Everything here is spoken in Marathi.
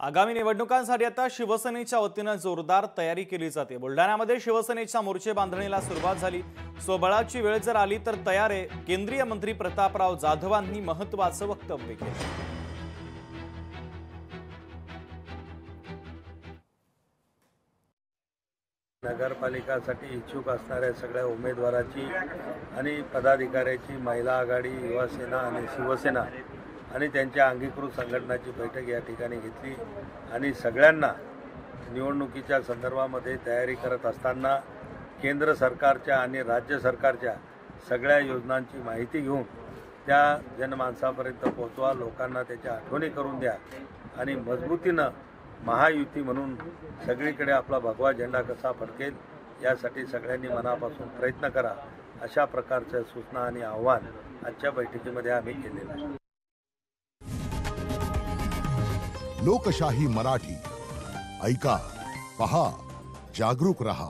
आगामी निवडणुकांसाठी आता शिवसेनेच्या वतीने जोरदार तयारी केली जाते। बुलढाण्यामध्ये शिवसेनेच्या मोर्चे बांधणीला सुरुवात झाली। स्वबळाची वेळ जर आली तर तयार आहे। केंद्रीय मंत्री प्रतापराव जाधवांनी महत्त्वाचं वक्तव्य केलं। नगरपालिकासाठी इच्छुक असणाऱ्या सगळ्या उमेदवाराची आणि पदाधिकाऱ्याची महिला आघाडी, युवा सेना आणि शिवसेना आणि त्यांच्या अंगीकृत संघटनाची बैठक या ठिकाणी घेतली आणि सगळ्यांना निवडणुकीच्या संदर्भामध्ये तयारी करत असताना केंद्र सरकारच्या आणि राज्य सरकारच्या सगळ्या योजनांची माहिती घेऊन त्या जनमानसापर्यंत पोहोचवा, लोकांना त्याच्या आठवणी करून द्या आणि मजबूतीनं महायुती म्हणून सगळीकडे आपला भगवा झेंडा कसा फडकेल यासाठी सगळ्यांनी मनापासून प्रयत्न करा, अशा प्रकारच्या सूचना आणि आव्हान आजच्या बैठकीमध्ये आम्ही केलेलं आहे। लोकशाही मराठी ऐका, पहा, जागरूक रहा।